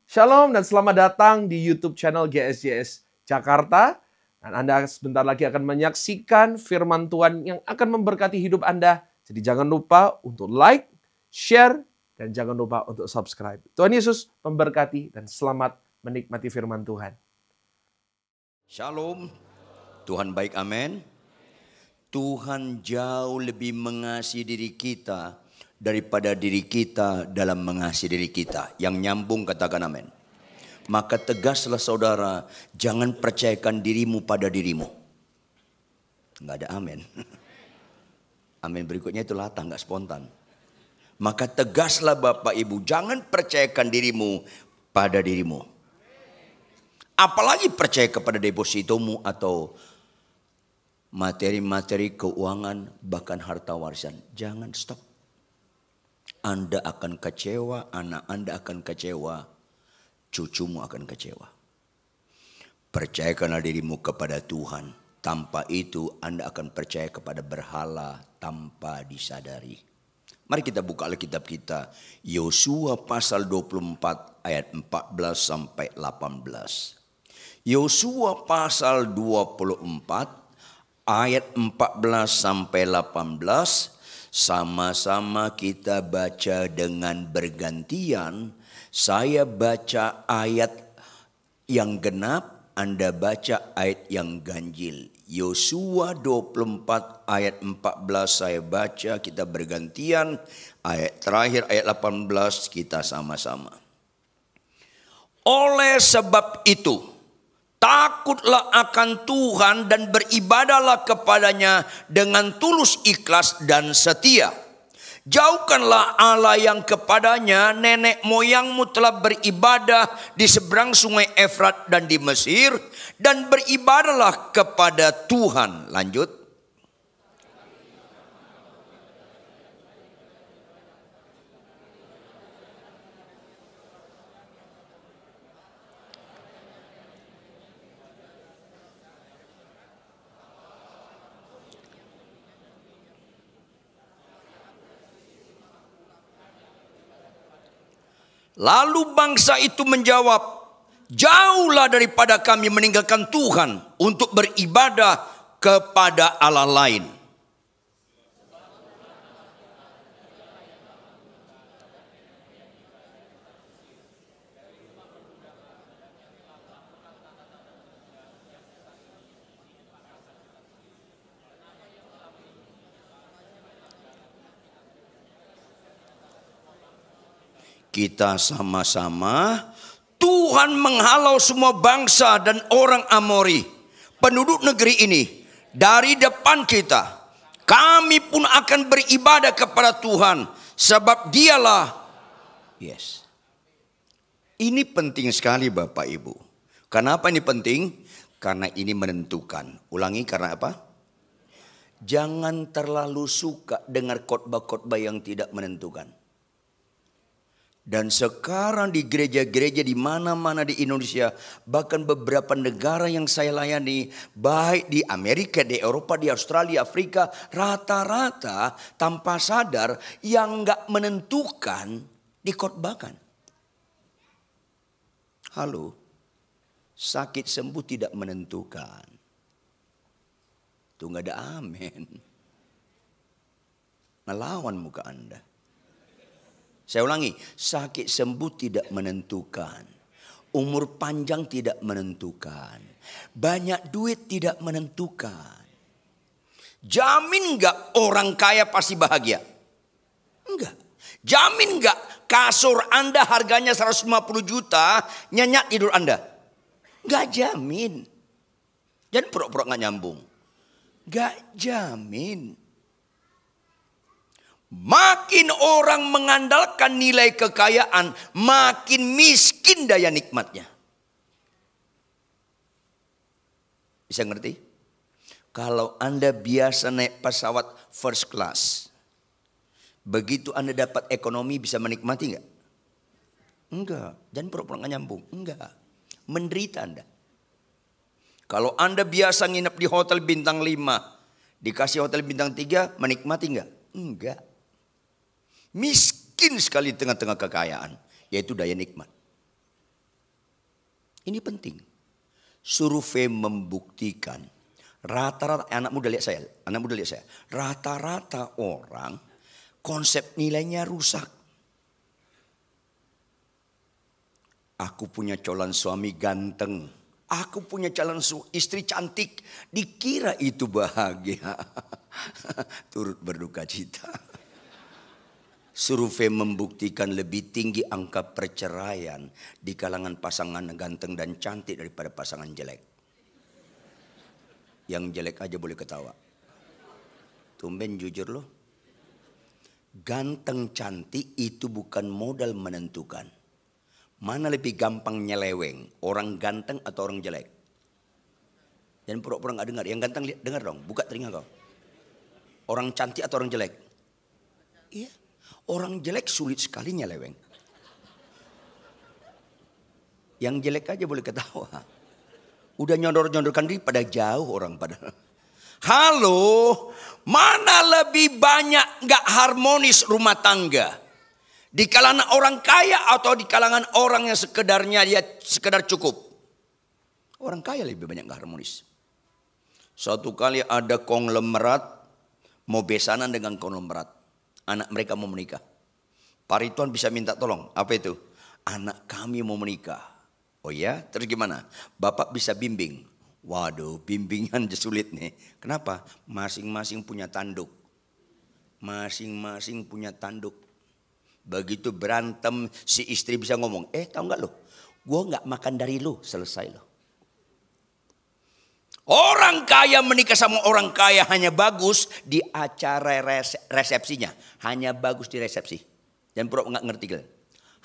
Shalom dan selamat datang di YouTube channel GSJS Jakarta. Dan Anda sebentar lagi akan menyaksikan firman Tuhan yang akan memberkati hidup Anda. Jadi jangan lupa untuk like, share, dan jangan lupa untuk subscribe. Tuhan Yesus memberkati dan selamat menikmati firman Tuhan. Shalom, Tuhan baik, amin. Tuhan jauh lebih mengasihi diri kita daripada diri kita dalam mengasihi diri kita. Yang nyambung katakan amin. Maka tegaslah saudara, jangan percayakan dirimu pada dirimu. Enggak ada amin. Amin berikutnya itu latah, enggak spontan. Maka tegaslah Bapak Ibu, jangan percayakan dirimu pada dirimu. Apalagi percaya kepada depositomu atau materi-materi keuangan, bahkan harta warisan. Jangan, stop. Anda akan kecewa, anak Anda akan kecewa, cucumu akan kecewa. Percayakanlah dirimu kepada Tuhan. Tanpa itu Anda akan percaya kepada berhala tanpa disadari. Mari kita buka Alkitab kita. Yosua pasal 24 ayat 14 sampai 18. Yosua pasal 24 ayat 14 sampai 18. Sama-sama kita baca dengan bergantian. Saya baca ayat yang genap, Anda baca ayat yang ganjil. Yosua 24 ayat 14 saya baca, kita bergantian. Ayat terakhir ayat 18 kita sama-sama. Oleh sebab itu, takutlah akan Tuhan dan beribadahlah kepadanya dengan tulus ikhlas dan setia. Jauhkanlah Allah yang kepadanya nenek moyangmu telah beribadah di seberang sungai Efrat dan di Mesir. Dan beribadahlah kepada Tuhan. Lanjut. Lalu bangsa itu menjawab, jauhlah daripada kami meninggalkan Tuhan untuk beribadah kepada Allah lain. Kita sama-sama, Tuhan menghalau semua bangsa dan orang Amori, penduduk negeri ini, dari depan kita. Kami pun akan beribadah kepada Tuhan, sebab dialah. Yes. Ini penting sekali Bapak Ibu. Kenapa ini penting? Karena ini menentukan. Ulangi, karena apa? Jangan terlalu suka dengar khotbah-khotbah yang tidak menentukan. Dan sekarang di gereja-gereja di mana-mana di Indonesia, bahkan beberapa negara yang saya layani, baik di Amerika, di Eropa, di Australia, Afrika, rata-rata tanpa sadar yang enggak menentukan dikhotbahkan. Halo, sakit sembuh tidak menentukan. Itu enggak ada amin. Ngelawan muka Anda. Saya ulangi, sakit sembuh tidak menentukan. Umur panjang tidak menentukan. Banyak duit tidak menentukan. Jamin gak orang kaya pasti bahagia? Enggak. Jamin gak kasur Anda harganya 150 juta nyenyak tidur Anda? Enggak jamin. Jangan pura-pura gak nyambung. Gak jamin. Makin orang mengandalkan nilai kekayaan, makin miskin daya nikmatnya. Bisa ngerti? Kalau Anda biasa naik pesawat first class, begitu Anda dapat ekonomi bisa menikmati enggak? Enggak. Jangan pura-pura nggak nyambung. Enggak. Menderita Anda. Kalau Anda biasa nginep di hotel bintang 5, dikasih hotel bintang 3, menikmati enggak? Enggak. Miskin sekali di tengah-tengah kekayaan, yaitu daya nikmat. Ini penting. Survei membuktikan rata-rata anak muda lihat saya. Rata-rata orang konsep nilainya rusak. Aku punya calon suami ganteng. Aku punya calon istri cantik. Dikira itu bahagia. Turut berduka cita. Survei membuktikan lebih tinggi angka perceraian di kalangan pasangan ganteng dan cantik daripada pasangan jelek. Yang jelek aja boleh ketawa. Tumben jujur loh. Ganteng cantik itu bukan modal menentukan. Mana lebih gampang nyeleweng, orang ganteng atau orang jelek? Dan pura-pura gak dengar. Yang ganteng dengar dong, buka telinga kau. Orang cantik atau orang jelek? Iya. Orang jelek sulit sekali nyeleweng. Yang jelek aja boleh ketawa. Udah nyodor-nyodorkan diri pada jauh orang pada. Halo, mana lebih banyak gak harmonis rumah tangga? Di kalangan orang kaya atau di kalangan orang yang sekedarnya dia sekedar cukup? Orang kaya lebih banyak gak harmonis. Suatu kali ada konglomerat mau besanan dengan konglomerat. Anak mereka mau menikah. Pak Ridwan bisa minta tolong. Apa itu? Anak kami mau menikah. Oh ya? Terus gimana? Bapak bisa bimbing. Waduh, bimbingan sulit nih. Kenapa? Masing-masing punya tanduk. Masing-masing punya tanduk. Begitu berantem si istri bisa ngomong. Tahu gak lo? Gue gak makan dari lo. Selesai lo. Orang kaya menikah sama orang kaya hanya bagus di acara resepsinya. Hanya bagus di resepsi. Dan pura nggak ngerti kan?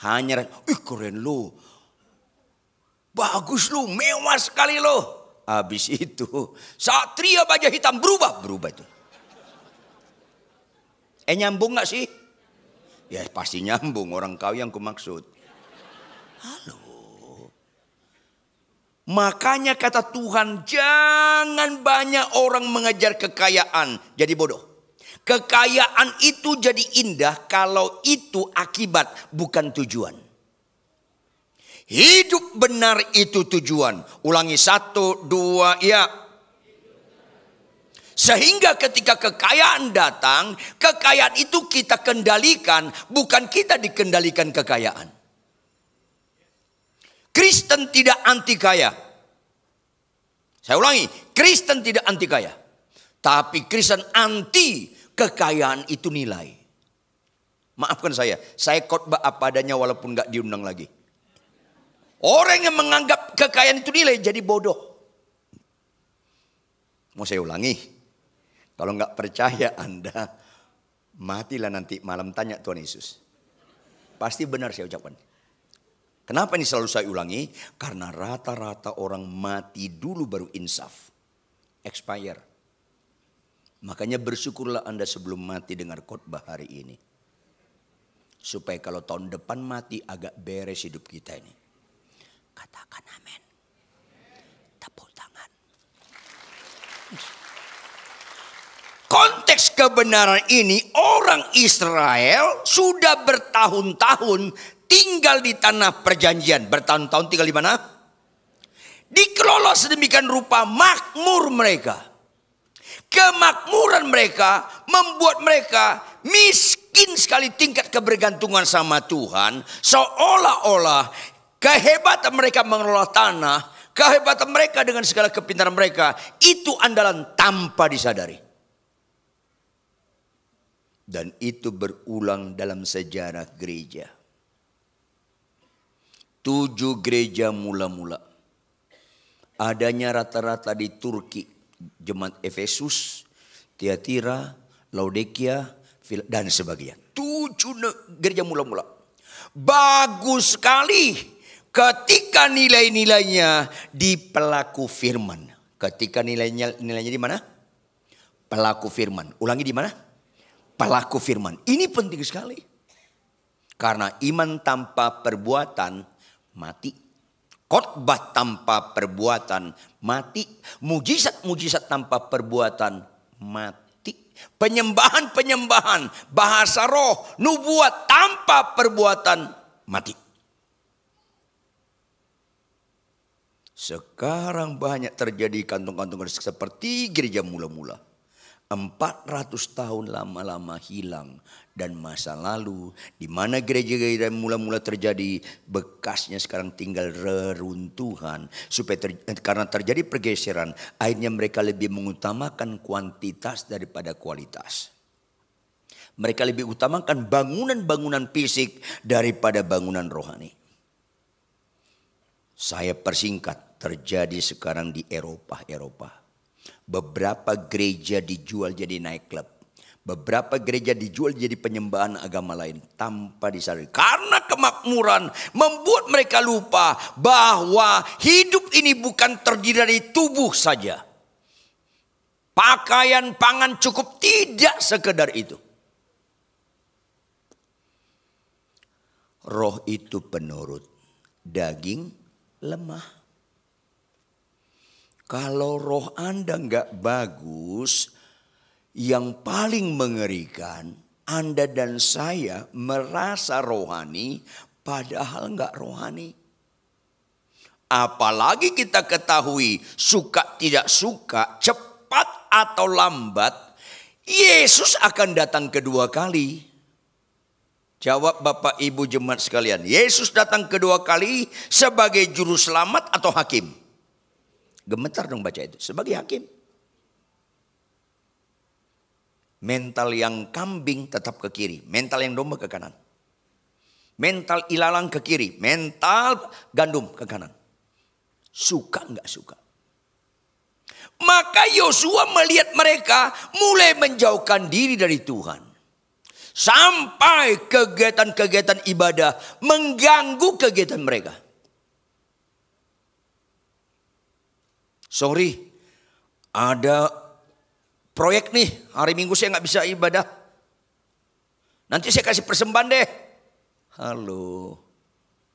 Hanya, keren lo. Bagus lo, mewah sekali lo. Habis itu, satria baju hitam berubah itu. Nyambung nggak sih? Ya pasti nyambung, orang kaya yang kumaksud. Halo. Makanya kata Tuhan, jangan banyak orang mengejar kekayaan jadi bodoh. Kekayaan itu jadi indah kalau itu akibat bukan tujuan. Hidup benar itu tujuan. Ulangi 1, 2, ya. Sehingga ketika kekayaan datang, kekayaan itu kita kendalikan, bukan kita dikendalikan kekayaan. Kristen tidak anti kaya. Saya ulangi, Kristen tidak anti kaya. Tapi Kristen anti kekayaan itu nilai. Maafkan saya khotbah apa adanya walaupun gak diundang lagi. Orang yang menganggap kekayaan itu nilai jadi bodoh. Mau saya ulangi. Kalau gak percaya Anda, matilah nanti malam tanya Tuhan Yesus. Pasti benar saya ucapkan. Kenapa ini selalu saya ulangi? Karena rata-rata orang mati dulu baru insaf. Expire. Makanya bersyukurlah Anda sebelum mati dengar khotbah hari ini. Supaya kalau tahun depan mati agak beres hidup kita ini. Katakan amin. Tepuk tangan. Konteks kebenaran ini orang Israel sudah bertahun-tahun tinggal di tanah perjanjian. Bertahun-tahun tinggal di mana? Dikelola sedemikian rupa makmur mereka. Kemakmuran mereka membuat mereka miskin sekali tingkat kebergantungan sama Tuhan. Seolah-olah kehebatan mereka mengelola tanah, kehebatan mereka dengan segala kepintaran mereka, itu andalan tanpa disadari. Dan itu berulang dalam sejarah gereja. 7 gereja mula-mula. Adanya rata-rata di Turki. Jemaat Efesus, Tiatira, Laodikia, dan sebagainya. 7 gereja mula-mula. Bagus sekali ketika nilai-nilainya di pelaku firman. Ketika nilainya di mana? Pelaku firman. Ulangi di mana? Pelaku firman. Ini penting sekali. Karena iman tanpa perbuatan mati. Khotbah tanpa perbuatan mati. Mujizat-mujizat tanpa perbuatan mati. Penyembahan-penyembahan, bahasa roh, nubuat tanpa perbuatan mati. Sekarang banyak terjadi kantong-kantong seperti gereja mula-mula. 400 tahun lama-lama hilang. Dan masa lalu di mana gereja-gereja mula-mula terjadi, bekasnya sekarang tinggal reruntuhan. Karena terjadi pergeseran, akhirnya mereka lebih mengutamakan kuantitas daripada kualitas. Mereka lebih utamakan bangunan-bangunan fisik daripada bangunan rohani. Saya persingkat, terjadi sekarang di Eropa. Beberapa gereja dijual jadi nightclub. Beberapa gereja dijual jadi penyembahan agama lain tanpa disadari. Karena kemakmuran membuat mereka lupa bahwa hidup ini bukan terdiri dari tubuh saja. Pakaian, pangan cukup, tidak sekedar itu. Roh itu penurut, daging lemah. Kalau roh Anda nggak bagus, yang paling mengerikan, Anda dan saya merasa rohani padahal nggak rohani. Apalagi kita ketahui suka tidak suka, cepat atau lambat, Yesus akan datang kedua kali. Jawab Bapak Ibu jemaat sekalian, Yesus datang kedua kali sebagai juru selamat atau hakim? Gemetar dong baca itu, sebagai hakim. Mental yang kambing tetap ke kiri, mental yang domba ke kanan. Mental ilalang ke kiri, mental gandum ke kanan. Suka nggak suka? Maka Yosua melihat mereka mulai menjauhkan diri dari Tuhan. Sampai kegiatan-kegiatan ibadah mengganggu kegiatan mereka. Sorry, ada proyek nih, hari Minggu saya nggak bisa ibadah. Nanti saya kasih persembahan deh. Halo,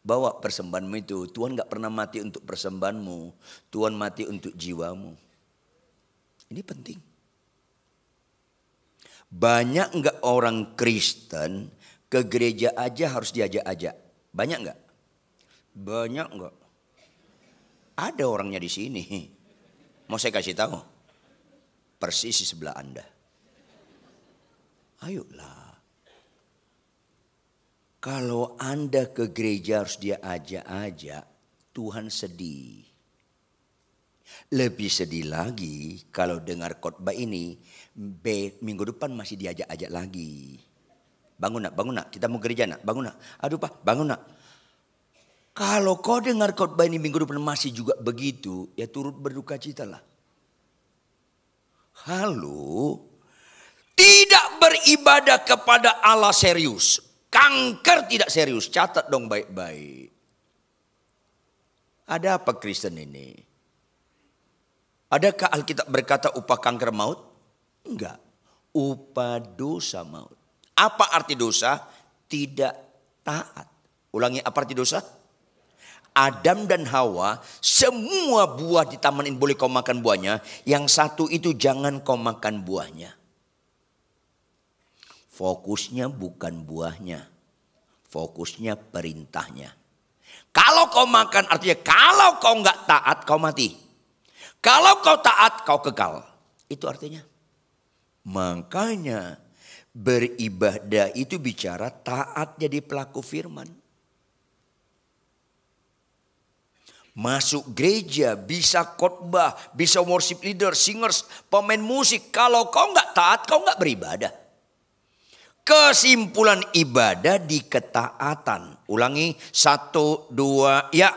bawa persembahanmu itu. Tuhan nggak pernah mati untuk persembahanmu. Tuhan mati untuk jiwamu. Ini penting. Banyak nggak orang Kristen ke gereja aja harus diajak-ajak? Banyak nggak? Banyak nggak? Ada orangnya di sini. Mau saya kasih tahu? Persis di sebelah Anda. Ayolah. Kalau Anda ke gereja harus dia ajak-ajak, Tuhan sedih. Lebih sedih lagi kalau dengar khotbah ini, minggu depan masih diajak-ajak lagi. Bangun nak, kita mau gereja nak, bangun nak. Aduh Pak, bangun nak. Kalau kau dengar khotbah ini minggu depan masih juga begitu, ya turut berduka cita lah. Halo, tidak beribadah kepada Allah serius. Kanker tidak serius, catat dong baik-baik. Ada apa Kristen ini? Adakah Alkitab berkata upah kanker maut? Enggak, upah dosa maut. Apa arti dosa? Tidak taat. Ulangi, apa arti dosa? Adam dan Hawa, semua buah di taman ini boleh kau makan buahnya. Yang satu itu jangan kau makan buahnya. Fokusnya bukan buahnya. Fokusnya perintahnya. Kalau kau makan artinya kalau kau nggak taat kau mati. Kalau kau taat kau kekal. Itu artinya. Makanya beribadah itu bicara taat jadi pelaku firman. Masuk gereja, bisa khotbah, bisa worship leader, singers, pemain musik. Kalau kau nggak taat, kau nggak beribadah. Kesimpulan ibadah di ketaatan. Ulangi, 1, 2, ya.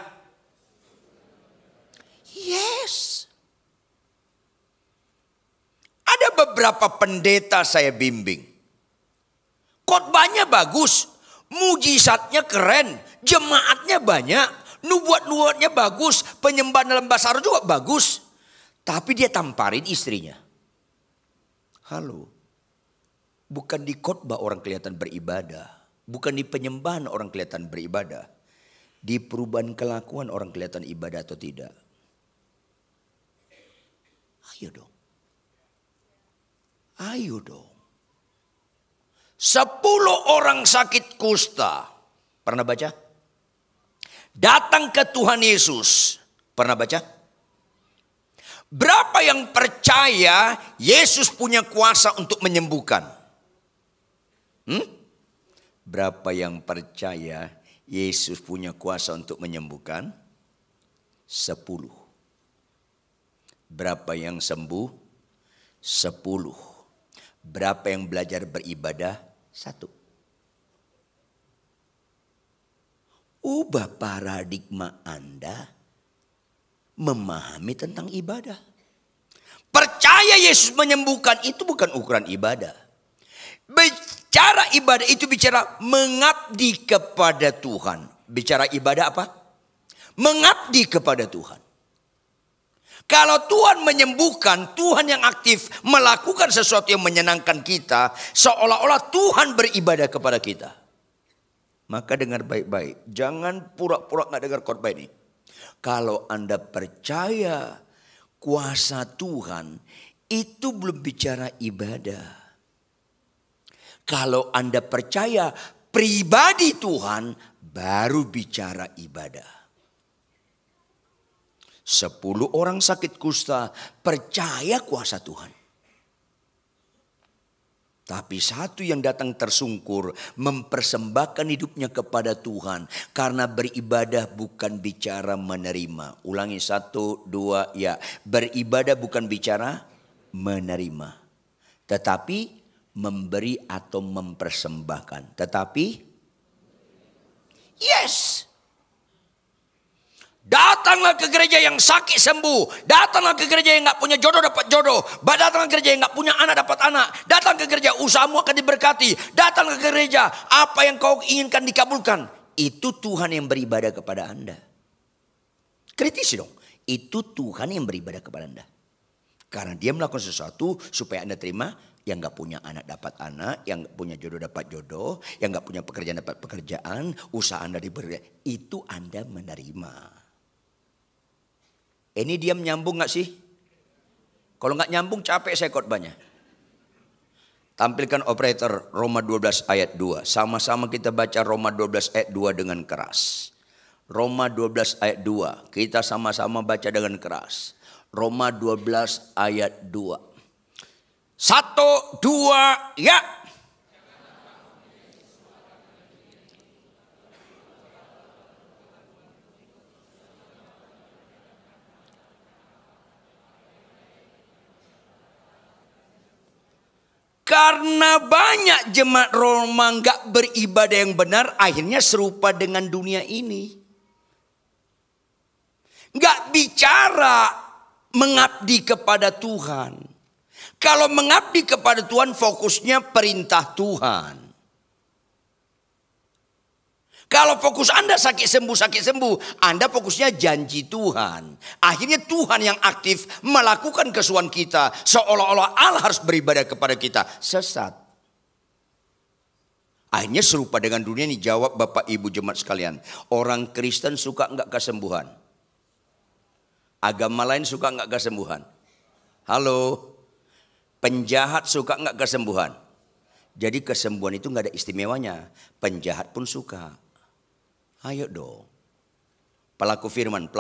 Yes. Ada beberapa pendeta saya bimbing. Khotbahnya bagus, mujizatnya keren, jemaatnya banyak. Nubuat-nubuatnya bagus, penyembahan dalam bahasa roh juga bagus. Tapi dia tamparin istrinya. Halo. Bukan di khotbah orang kelihatan beribadah. Bukan di penyembahan orang kelihatan beribadah. Di perubahan kelakuan orang kelihatan ibadah atau tidak. Ayo dong. Ayo dong. 10 orang sakit kusta. Pernah baca? Datang ke Tuhan Yesus. Pernah baca? Berapa yang percaya Yesus punya kuasa untuk menyembuhkan? Berapa yang percaya Yesus punya kuasa untuk menyembuhkan? 10. Berapa yang sembuh? 10. Berapa yang belajar beribadah? 1. Ubah paradigma Anda memahami tentang ibadah. Percaya Yesus menyembuhkan itu bukan ukuran ibadah. Bicara ibadah itu bicara mengabdi kepada Tuhan. Bicara ibadah apa? Mengabdi kepada Tuhan. Kalau Tuhan menyembuhkan, Tuhan yang aktif melakukan sesuatu yang menyenangkan kita, seolah-olah Tuhan beribadah kepada kita. Maka dengar baik-baik, jangan pura-pura nggak dengar khotbah ini. Kalau Anda percaya kuasa Tuhan, itu belum bicara ibadah. Kalau Anda percaya pribadi Tuhan, baru bicara ibadah. 10 orang sakit kusta percaya kuasa Tuhan. Tapi satu yang datang tersungkur mempersembahkan hidupnya kepada Tuhan. Karena beribadah bukan bicara menerima. Ulangi 1, 2, ya. Beribadah bukan bicara menerima. Tetapi memberi atau mempersembahkan. Tetapi yes. Datanglah ke gereja yang sakit sembuh. Datanglah ke gereja yang gak punya jodoh dapat jodoh. Datanglah ke gereja yang gak punya anak dapat anak. Datang ke gereja usahamu akan diberkati. Datang ke gereja apa yang kau inginkan dikabulkan. Itu Tuhan yang beribadah kepada Anda. Kritisi dong. Itu Tuhan yang beribadah kepada Anda. Karena dia melakukan sesuatu supaya Anda terima. Yang gak punya anak dapat anak. Yang gak punya jodoh dapat jodoh. Yang gak punya pekerjaan dapat pekerjaan. Usaha Anda diberi. Itu Anda menerima. Ini diam nyambung gak sih? Kalau gak nyambung capek saya khotbahnya. Tampilkan operator Roma 12 ayat 2. Sama-sama kita baca Roma 12 ayat 2 dengan keras. Roma 12 ayat 2. Kita sama-sama baca dengan keras. Roma 12 ayat 2. 1, 2, ya. Karena banyak jemaat Roma gak beribadah yang benar, akhirnya serupa dengan dunia ini. Gak bicara mengabdi kepada Tuhan. Kalau mengabdi kepada Tuhan fokusnya perintah Tuhan. Kalau fokus Anda sakit sembuh, Anda fokusnya janji Tuhan. Akhirnya Tuhan yang aktif melakukan kesukaan kita. Seolah-olah Allah harus beribadah kepada kita. Sesat. Akhirnya serupa dengan dunia ini. Jawab Bapak Ibu jemaat sekalian. Orang Kristen suka enggak kesembuhan? Agama lain suka enggak kesembuhan? Halo? Penjahat suka enggak kesembuhan? Jadi kesembuhan itu enggak ada istimewanya. Penjahat pun suka. Ayo dong. Pelaku firman.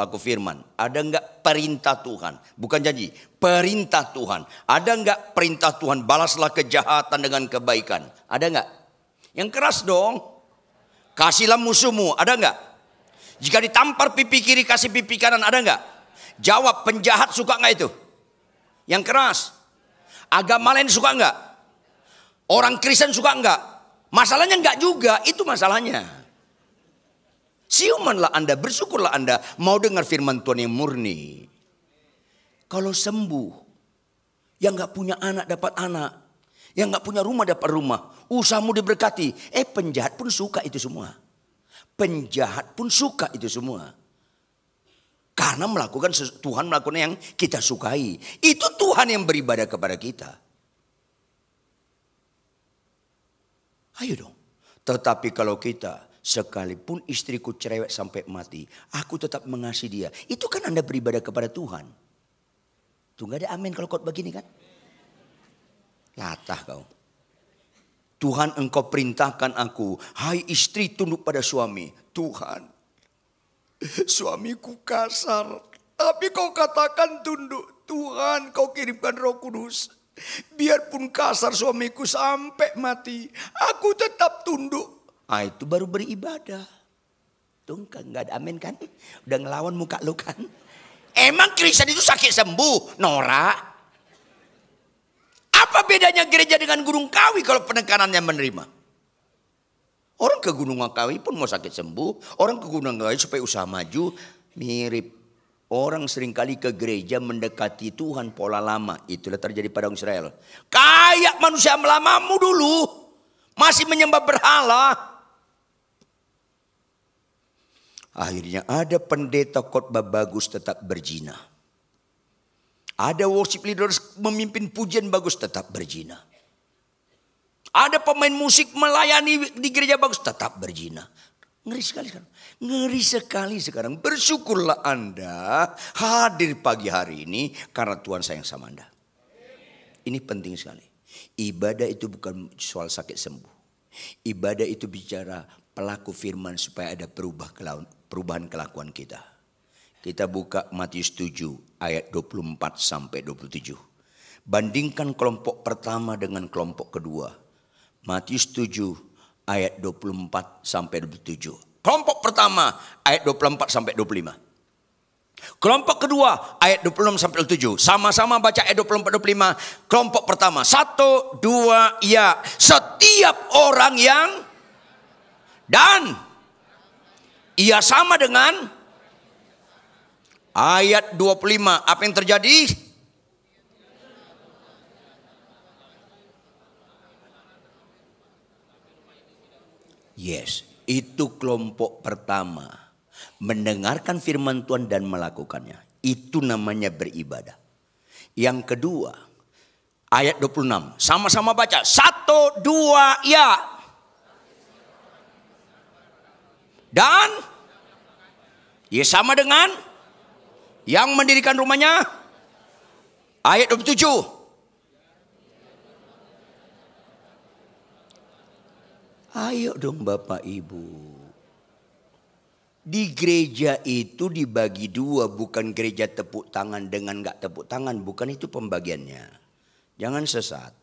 Ada enggak perintah Tuhan? Bukan janji, perintah Tuhan. Ada enggak perintah Tuhan? Balaslah kejahatan dengan kebaikan. Ada enggak? Yang keras dong. Kasihlah musuhmu. Ada enggak? Jika ditampar pipi kiri, kasih pipi kanan. Ada enggak? Jawab, penjahat suka enggak itu? Yang keras. Agama lain suka enggak? Orang Kristen suka enggak? Masalahnya enggak juga. Itu masalahnya. Siumanlah Anda, bersyukurlah Anda mau dengar firman Tuhan yang murni. Kalau sembuh, yang gak punya anak dapat anak, yang gak punya rumah dapat rumah, usahamu diberkati. Penjahat pun suka itu semua. Penjahat pun suka itu semua. Karena Tuhan melakukan yang kita sukai. Itu Tuhan yang beribadah kepada kita. Ayo dong. Tetapi kalau kita sekalipun istriku cerewet sampai mati, aku tetap mengasihi dia. Itu kan Anda beribadah kepada Tuhan. Tuh gak ada amin kalau khotbah begini kan? Latah kau. Tuhan engkau perintahkan aku, hai istri tunduk pada suami. Tuhan, suamiku kasar. Tapi kau katakan tunduk. Tuhan, kau kirimkan Roh Kudus. Biarpun kasar suamiku sampai mati, aku tetap tunduk. Itu baru beribadah. Tuh nggak ada amin kan? Udah ngelawan muka lu kan? Emang Kristen itu sakit sembuh, Nora? Apa bedanya gereja dengan Gunung Kawi kalau penekanannya menerima? Orang ke Gunung Kawi pun mau sakit sembuh. Orang ke Gunung Kawi supaya usaha maju. Mirip. Orang seringkali ke gereja mendekati Tuhan pola lama. Itulah terjadi pada orang Israel. Kayak manusia lamamu dulu. Masih menyembah berhala. Akhirnya ada pendeta khotbah bagus tetap berzina. Ada worship leaders memimpin pujian bagus tetap berzina. Ada pemain musik melayani di gereja bagus tetap berzina. Ngeri sekali sekarang. Ngeri sekali sekarang. Bersyukurlah Anda hadir pagi hari ini karena Tuhan sayang sama Anda. Ini penting sekali. Ibadah itu bukan soal sakit sembuh. Ibadah itu bicara pelaku firman supaya ada perubahan kelakuan kita. Kita buka Matius 7 ayat 24 sampai 27. Bandingkan kelompok pertama dengan kelompok kedua. Matius 7 ayat 24 sampai 27. Kelompok pertama ayat 24 sampai 25. Kelompok kedua ayat 26 sampai 27. Sama-sama baca ayat 24 25. Kelompok pertama 1 2 ya. Setiap orang yang dan ia sama dengan ayat 25. Apa yang terjadi? Yes, itu kelompok pertama. Mendengarkan firman Tuhan dan melakukannya. Itu namanya beribadah. Yang kedua, ayat 26. Sama-sama baca. 1 2 ya. Dan ya sama dengan yang mendirikan rumahnya. Ayat 27. Ayo dong Bapak Ibu. Di gereja itu dibagi dua. Bukan gereja tepuk tangan dengan gak tepuk tangan. Bukan itu pembagiannya. Jangan sesat.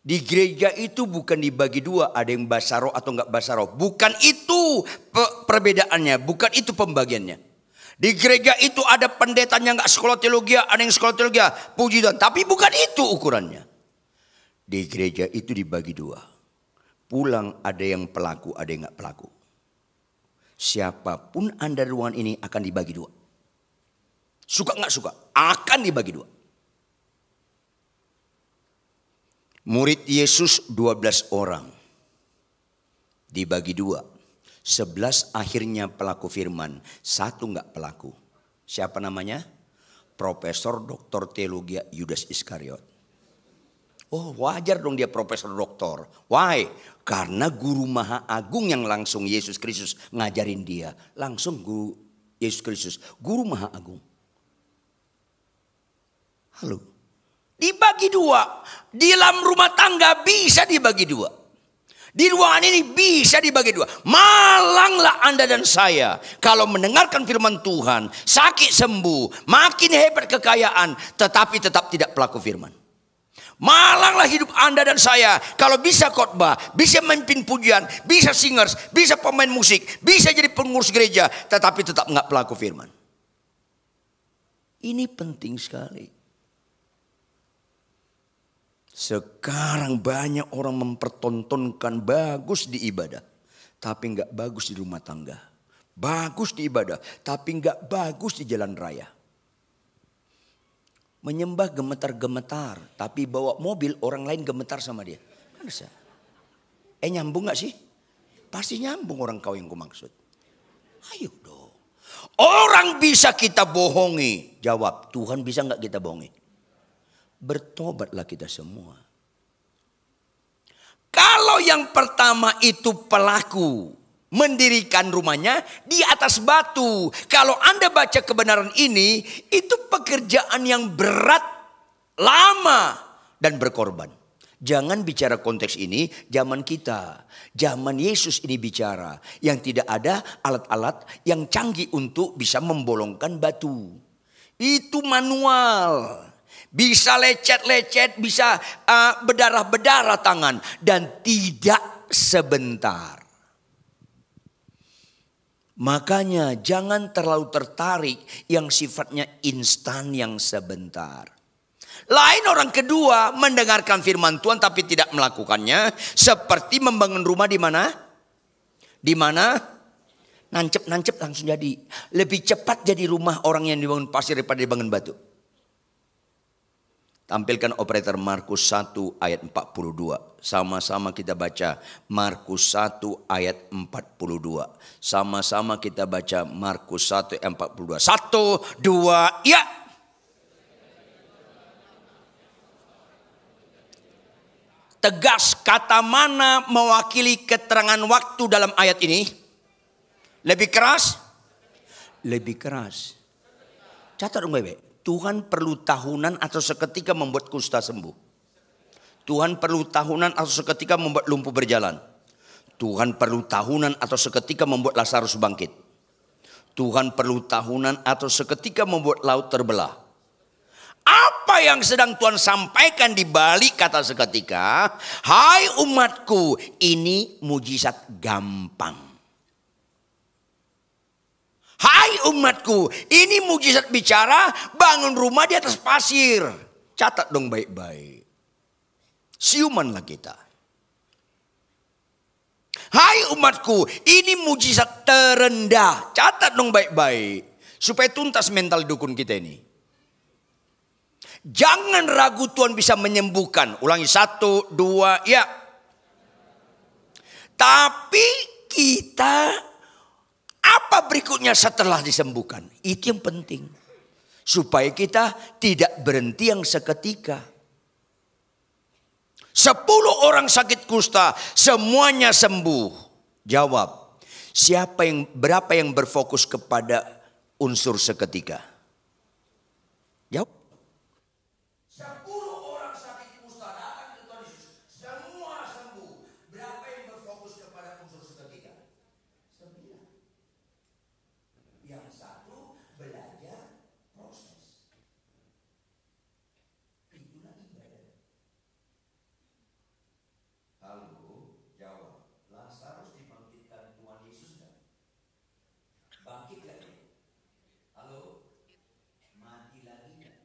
Di gereja itu bukan dibagi dua. Ada yang basaro atau gak basaro. Bukan itu perbedaannya. Bukan itu pembagiannya. Di gereja itu ada pendetanya gak sekolah teologi. Ada yang sekolah teologi. Puji Tuhan. Tapi bukan itu ukurannya. Di gereja itu dibagi dua. Pulang ada yang pelaku, ada yang gak pelaku. Siapapun Anda ruangan ini akan dibagi dua. Suka gak suka, akan dibagi dua. Murid Yesus 12 orang. Dibagi dua. 11 akhirnya pelaku firman, 1 gak pelaku. Siapa namanya? Profesor Doktor Teologi Yudas Iskariot. Oh wajar dong dia profesor doktor. Why? Karena guru maha agung yang langsung Yesus Kristus ngajarin dia. Langsung guru Yesus Kristus. Guru maha agung. Halo. Dibagi dua. Di dalam rumah tangga bisa dibagi dua. Di ruangan ini bisa dibagi dua. Malanglah Anda dan saya. Kalau mendengarkan firman Tuhan. Sakit sembuh. Makin hebat kekayaan. Tetapi tetap tidak pelaku firman. Malanglah hidup Anda dan saya kalau bisa khotbah, bisa memimpin pujian, bisa singers, bisa pemain musik, bisa jadi pengurus gereja, tetapi tetap nggak pelaku firman. Ini penting sekali. Sekarang banyak orang mempertontonkan bagus di ibadah, tapi nggak bagus di rumah tangga. Bagus di ibadah, tapi nggak bagus di jalan raya. Menyembah gemetar-gemetar. Tapi bawa mobil orang lain gemetar sama dia. Kan bisa. Nyambung gak sih? Pasti nyambung orang kau yang ku maksud. Ayo dong. Orang bisa kita bohongi. Jawab, Tuhan bisa gak kita bohongi? Bertobatlah kita semua. Kalau yang pertama itu pelaku. Mendirikan rumahnya di atas batu. Kalau Anda baca kebenaran ini, itu pekerjaan yang berat, lama, dan berkorban. Jangan bicara konteks ini, zaman kita. Zaman Yesus ini bicara. Yang tidak ada alat-alat yang canggih untuk bisa membolongkan batu. Itu manual. Bisa lecet-lecet, bisa berdarah-berdarah tangan. Dan tidak sebentar. Makanya jangan terlalu tertarik yang sifatnya instan yang sebentar. Lain orang kedua mendengarkan firman Tuhan tapi tidak melakukannya. Seperti membangun rumah di mana? Di mana? Nancep-nancep langsung jadi. Lebih cepat jadi rumah orang yang dibangun pasir daripada dibangun batu. Tampilkan operator Markus 1 ayat 42. Sama-sama kita baca Markus 1 ayat 42. Sama-sama kita baca Markus 1 ayat 42. 1, 2, ya. Tegas kata mana mewakili keterangan waktu dalam ayat ini? Lebih keras? Lebih keras. Catat dong baik-baik. Tuhan perlu tahunan atau seketika membuat kusta sembuh. Tuhan perlu tahunan atau seketika membuat lumpuh berjalan. Tuhan perlu tahunan atau seketika membuat Lazarus bangkit. Tuhan perlu tahunan atau seketika membuat laut terbelah. Apa yang sedang Tuhan sampaikan di balik kata seketika? Hai umatku, ini mujizat gampang. Hai umatku, ini mujizat bicara bangun rumah di atas pasir. Catat dong baik-baik. Siumanlah kita. Hai umatku, ini mujizat terendah. Catat dong baik-baik. Supaya tuntas mental dukun kita ini. Jangan ragu Tuhan bisa menyembuhkan. Ulangi 1, 2, ya. Tapi kita, apa berikutnya setelah disembuhkan? Itu yang penting. Supaya kita tidak berhenti yang seketika. 10 orang sakit kusta, semuanya sembuh. Jawab, berapa yang berfokus kepada unsur seketika? Jawab. 10 orang sakit kusta datang ke Tuhan Yesus, semua sembuh. Berapa yang berfokus kepada unsur seketika? 9. Yang satu belajar proses. Itulah ibadah. Halo, jawab. Lazarus dibangkitkan Tuhan Yesus enggak? Bangkit lagi. Halo, mati lagi enggak?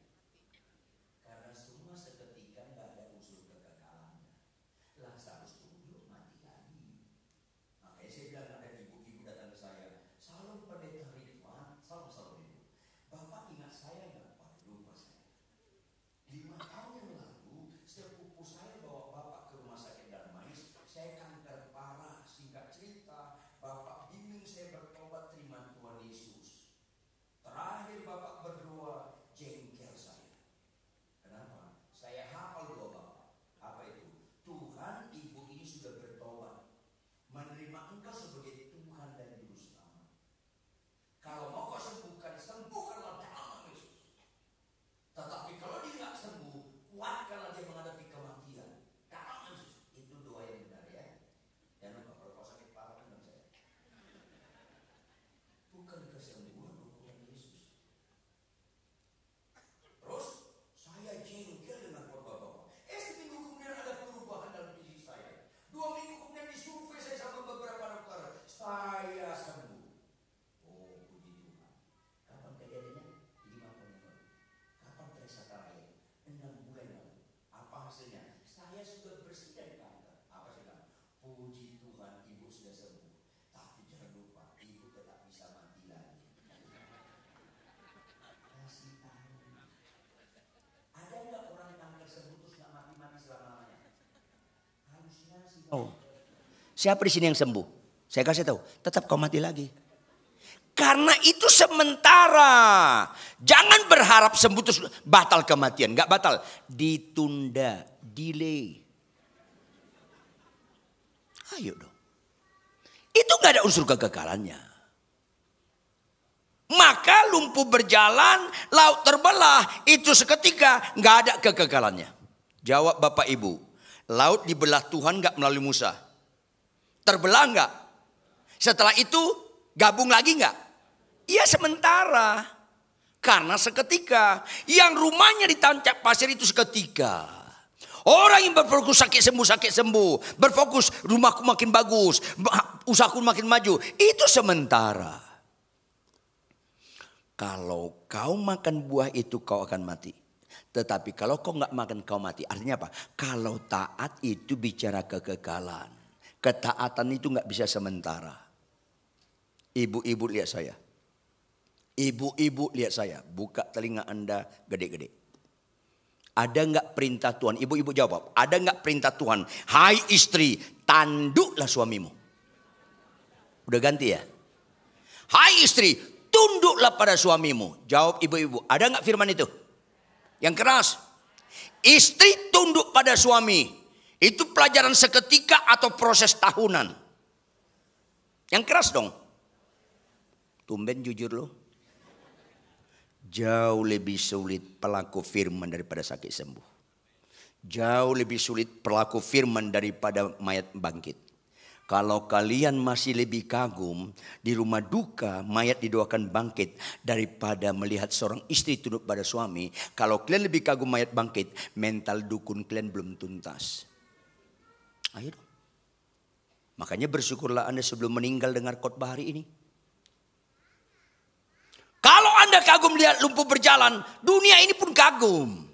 Karena semua seketika enggak ada unsur kekekalannya. Lazarus dulu mati lagi. Makanya saya bilang ada ibu-ibu datang ke saya. Salam pendeta Ridwan, salam ibu. Bapak ingat saya enggak? Pak, lupa saya. 5 tahun yang lalu, sepupu saya bawa bapak ke rumah sakit Darmais. Saya kanker parah, singkat cerita. Bapak bimbing saya bertobat terima Tuhan Yesus. Terakhir bapak berdoa, jengkel saya. Kenapa? Saya hafal doa bapak. Apa itu? Tuhan, ibu ini sudah bertobat. Menerima engkau sebagai Tuhan dan Juru Selamat. Kalau mau kau sembuhkan, sembuhkanlah dalam Yesus. Tetapi kalau dia tidak sembuh, kuatkanlah dia menghadapi kematian. Dalam Yesus. Itu doa yang benar ya. Jangan lupa kalau kau sakit parah dengan saya. Bukan kesembuhan, bukan Yesus. Terus saya jengkel dengan khotbah bapak. Seminggu kemudian ada perubahan dalam diri saya. 2 minggu kemudian disurvei saya sama beberapa dokter. Saya sembuh. Oh, puji Tuhan. Kapan kejadiannya? 5 tahun yang lalu. Kapan Teresa terakhir? 6 bulan lalu. Apa hasilnya? Saya sudah bersih dari kanker. Apa sih kan? Puji Tuhan, ibu sudah sembuh. Tapi jangan lupa, ibu tetap bisa mati lagi. Kasih tahu. Ada nggak orang kanker sembuh terus nggak mati-mati selama-lamanya? Halusinasi. Oh, siapa di sini yang sembuh? Saya kasih tahu, tetap kau mati lagi. Karena itu sementara. Jangan berharap sembuh terus batal kematian. Nggak batal, ditunda, delay. Ayo dong. Itu nggak ada unsur kegagalannya. Maka lumpuh berjalan, laut terbelah, itu seketika nggak ada kegagalannya. Jawab Bapak Ibu, Laut dibelah Tuhan nggak melalui Musa? Terbelah nggak? Setelah itu gabung lagi nggak? Iya sementara. Karena seketika. Yang rumahnya ditancap pasir itu seketika. Orang yang berfokus sakit sembuh. Berfokus rumahku makin bagus. Usahaku makin maju. Itu sementara. Kalau kau makan buah itu kau akan mati. Tetapi kalau kau nggak makan kau mati. Artinya apa? Kalau taat itu bicara kekekalan. Ketaatan itu nggak bisa sementara. Ibu-ibu lihat saya. Ibu-ibu lihat saya. Buka telinga Anda gede-gede. Ada nggak perintah Tuhan? Ibu-ibu jawab. Ada nggak perintah Tuhan? Hai istri, tanduklah suamimu. Udah ganti ya? Hai istri, tunduklah pada suamimu. Jawab ibu-ibu. Ada nggak firman itu? Yang keras. Istri tunduk pada suami. Itu pelajaran seketika atau proses tahunan? Yang keras dong. Tumben jujur loh. Jauh lebih sulit pelaku firman daripada sakit sembuh. Jauh lebih sulit pelaku firman daripada mayat bangkit. Kalau kalian masih lebih kagum di rumah duka mayat didoakan bangkit daripada melihat seorang istri tunduk pada suami. Kalau kalian lebih kagum mayat bangkit, mental dukun kalian belum tuntas. Ayo dong. Makanya bersyukurlah Anda sebelum meninggal dengar khotbah hari ini. Kalau Anda kagum lihat lumpuh berjalan, dunia ini pun kagum.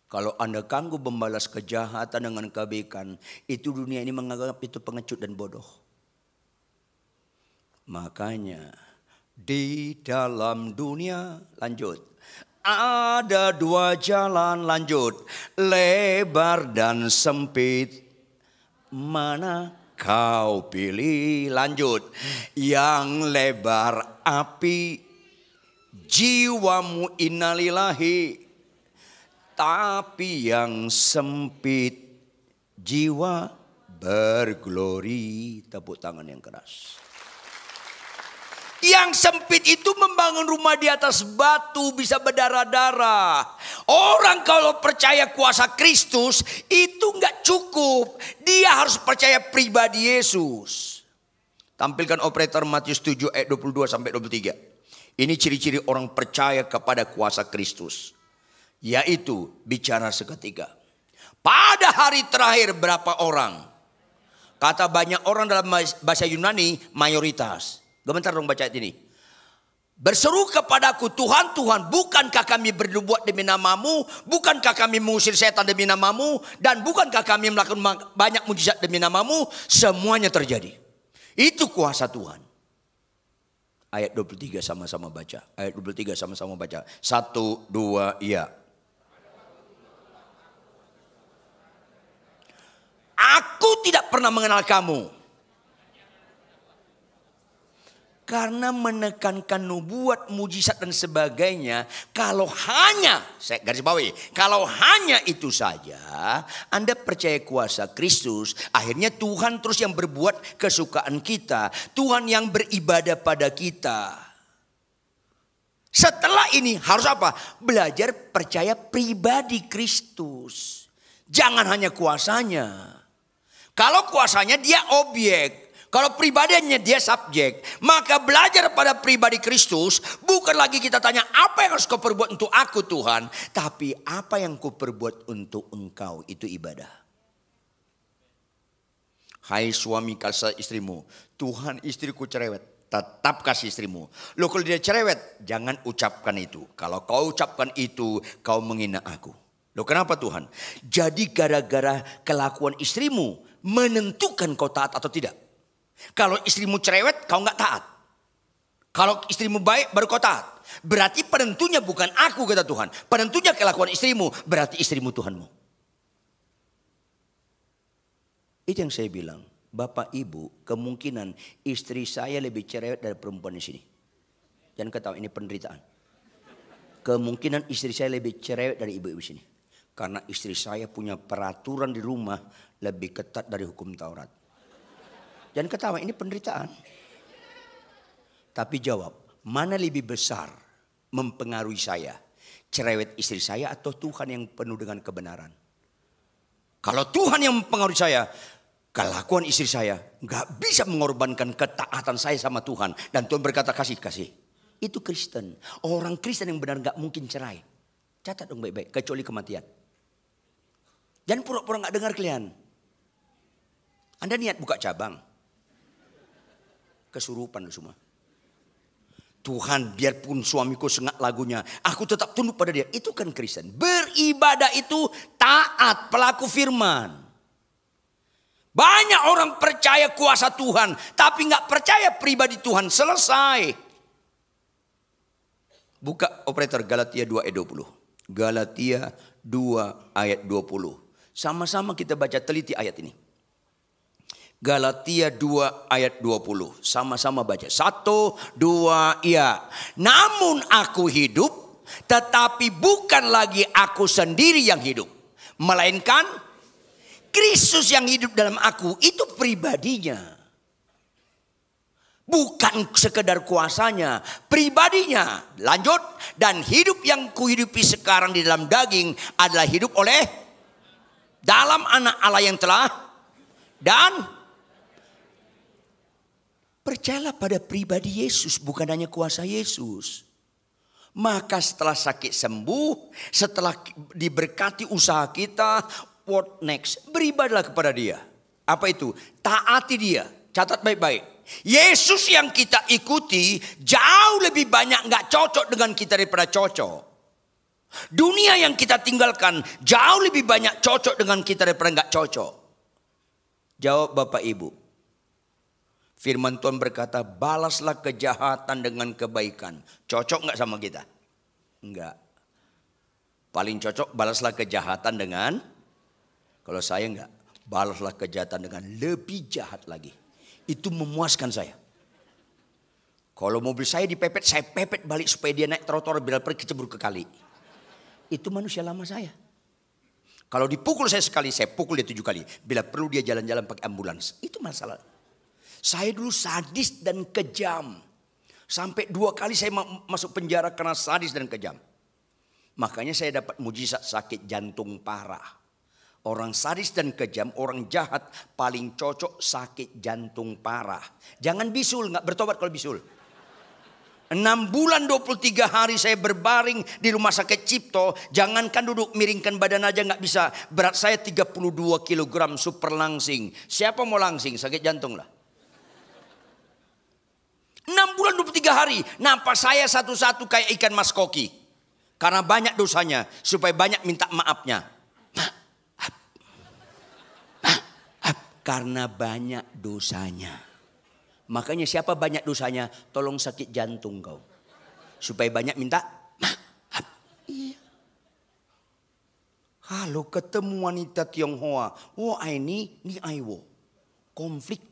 Kalau Anda kagum membalas kejahatan dengan kebaikan, itu dunia ini menganggap itu pengecut dan bodoh. Makanya di dalam dunia, lanjut. Ada dua jalan, lanjut. Lebar dan sempit. Mana kau pilih? Lanjut. Yang lebar api, jiwamu innalillahi. Tapi yang sempit, jiwa berglori. Tepuk tangan yang keras. Yang sempit itu membangun rumah di atas batu bisa berdarah-darah. Orang kalau percaya kuasa Kristus itu nggak cukup. Dia harus percaya pribadi Yesus. Tampilkan operator Matius 7 ayat 22 sampai 23. Ini ciri-ciri orang percaya kepada kuasa Kristus. Yaitu bicara seketika. Pada hari terakhir berapa orang? Kata banyak orang dalam bahasa Yunani mayoritas. Gementar dong baca ini. Berseru kepadaku, Tuhan, Tuhan, bukankah kami berbuat demi namamu? Bukankah kami mengusir setan demi namamu? Dan bukankah kami melakukan banyak mujizat demi namamu? Semuanya terjadi. Itu kuasa Tuhan. Ayat 23 sama-sama baca. Ayat 23 sama-sama baca. 1, 2, iya. Aku tidak pernah mengenal kamu. Karena menekankan nubuat, mujizat dan sebagainya. Kalau hanya, saya garis bawahi, kalau hanya itu saja Anda percaya kuasa Kristus, akhirnya Tuhan terus yang berbuat kesukaan kita. Tuhan yang beribadah pada kita. Setelah ini harus apa? Belajar percaya pribadi Kristus. Jangan hanya kuasanya. Kalau kuasanya dia objek. Kalau pribadinya dia subjek. Maka belajar pada pribadi Kristus. Bukan lagi kita tanya apa yang harus kau perbuat untuk aku Tuhan. Tapi apa yang kau perbuat untuk engkau. Itu ibadah. Hai suami kasih istrimu. Tuhan istriku cerewet. Tetap kasih istrimu. Loh kalau dia cerewet. Jangan ucapkan itu. Kalau kau ucapkan itu. Kau menghina aku. Loh kenapa Tuhan? Jadi gara-gara kelakuan istrimu. Menentukan kau taat atau tidak. Kalau istrimu cerewet, kau nggak taat. Kalau istrimu baik, baru kau taat. Berarti penentunya bukan aku, kata Tuhan. Penentunya kelakuan istrimu, berarti istrimu Tuhanmu. Itu yang saya bilang. Bapak Ibu, kemungkinan istri saya lebih cerewet dari perempuan di sini. Jangan ketahui ini penderitaan. Kemungkinan istri saya lebih cerewet dari ibu-ibu sini. Karena istri saya punya peraturan di rumah lebih ketat dari hukum Taurat. Jangan ketawa, ini penderitaan. Tapi jawab, mana lebih besar mempengaruhi saya? Cerewet istri saya atau Tuhan yang penuh dengan kebenaran? Kalau Tuhan yang mempengaruhi saya, kelakuan istri saya nggak bisa mengorbankan ketaatan saya sama Tuhan. Dan Tuhan berkata kasih. Itu Kristen. Orang Kristen yang benar nggak mungkin cerai. Catat dong baik-baik, kecuali kematian. Jangan pura-pura nggak dengar kalian. Anda niat buka cabang. Kesurupan lu semua. Tuhan, biarpun suamiku sengak lagunya, aku tetap tunduk pada dia. Itu kan Kristen. Beribadah itu taat, pelaku firman. Banyak orang percaya kuasa Tuhan, tapi nggak percaya pribadi Tuhan. Selesai. Buka operator Galatia 2 ayat 20. Galatia 2 ayat 20. Sama-sama kita baca, teliti ayat ini. Galatia 2 ayat 20. Sama-sama baca. 1, 2, iya. Namun aku hidup, tetapi bukan lagi aku sendiri yang hidup. Melainkan Kristus yang hidup dalam aku. Itu pribadinya. Bukan sekedar kuasanya, pribadinya. Lanjut. Dan hidup yang kuhidupi sekarang di dalam daging adalah hidup oleh dalam anak Allah yang telah dan percayalah pada pribadi Yesus, bukan hanya kuasa Yesus. Maka setelah sakit sembuh, setelah diberkati usaha kita, what next? Beribadahlah kepada dia. Apa itu? Taati dia. Catat baik-baik. Yesus yang kita ikuti jauh lebih banyak gak cocok dengan kita daripada cocok. Dunia yang kita tinggalkan jauh lebih banyak cocok dengan kita daripada gak cocok. Jawab Bapak Ibu. Firman Tuhan berkata, balaslah kejahatan dengan kebaikan. Cocok gak sama kita? Enggak. Paling cocok balaslah kejahatan dengan, kalau saya enggak, balaslah kejahatan dengan lebih jahat lagi. Itu memuaskan saya. Kalau mobil saya dipepet, saya pepet balik supaya dia naik trotoar biar pergi kecebur ke kali. Itu manusia lama saya. Kalau dipukul saya sekali, saya pukul dia 7 kali. Bila perlu dia jalan-jalan pakai ambulans. Itu masalah. Saya dulu sadis dan kejam. Sampai 2 kali saya masuk penjara karena sadis dan kejam. Makanya saya dapat mujizat sakit jantung parah. Orang sadis dan kejam, orang jahat paling cocok sakit jantung parah. Jangan bisul, gak bertobat kalau bisul. 6 bulan 23 hari saya berbaring di rumah sakit Cipto. Jangankan duduk miringkan badan aja gak bisa. Berat saya 32 kg super langsing. Siapa mau langsing? Sakit jantung lah. 6 bulan 23 hari. Nampak saya satu-satu kayak ikan mas koki. Karena banyak dosanya. Supaya banyak minta maafnya. Karena banyak dosanya. Makanya siapa banyak dosanya, tolong sakit jantung kau. Supaya banyak minta maaf. Iya. Kalau ketemu wanita Tionghoa, wo ini aiwo. Konflik.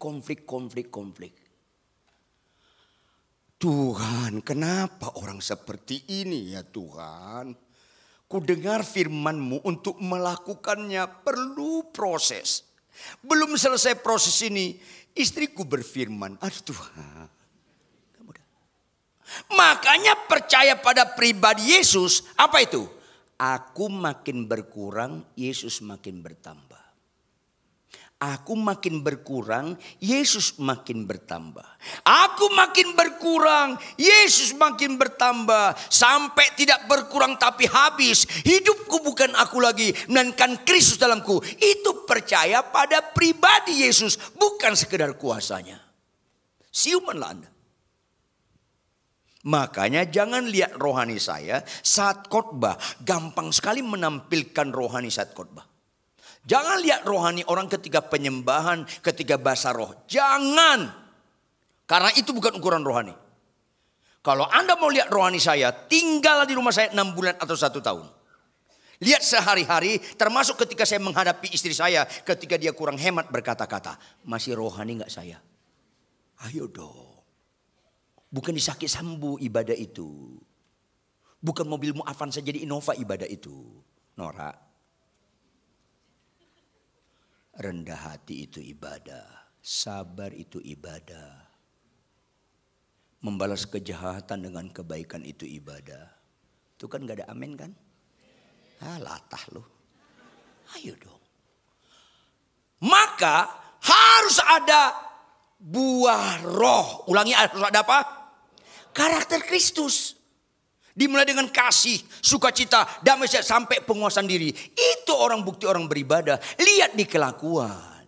Tuhan, kenapa orang seperti ini ya Tuhan? Ku dengar firman-Mu untuk melakukannya perlu proses. Belum selesai proses ini, istriku berfirman, aduh Tuhan. Makanya percaya pada pribadi Yesus, apa itu? Aku makin berkurang, Yesus makin bertambah. Aku makin berkurang, Yesus makin bertambah. Aku makin berkurang, Yesus makin bertambah. Sampai tidak berkurang tapi habis. Hidupku bukan aku lagi, melainkan Kristus dalamku. Itu percaya pada pribadi Yesus, bukan sekedar kuasanya. Siumanlah Anda. Makanya jangan lihat rohani saya saat khotbah. Gampang sekali menampilkan rohani saat khotbah. Jangan lihat rohani orang ketika penyembahan, ketika bahasa roh. Jangan. Karena itu bukan ukuran rohani. Kalau Anda mau lihat rohani saya, tinggal di rumah saya 6 bulan atau 1 tahun. Lihat sehari-hari, termasuk ketika saya menghadapi istri saya, ketika dia kurang hemat berkata-kata. Masih rohani gak saya? Ayo dong. Bukan disakit sambu ibadah itu. Bukan mobilmu Avanza jadi Innova ibadah itu. Nora. Rendah hati itu ibadah. Sabar itu ibadah. Membalas kejahatan dengan kebaikan itu ibadah. Itu kan gak ada amin kan? Latah lu. Ayo dong. Maka harus ada buah roh. Ulangi, harus ada apa? Karakter Kristus. Dimulai dengan kasih, sukacita, damai sampai penguasaan diri. Itu orang bukti orang beribadah. Lihat di kelakuan.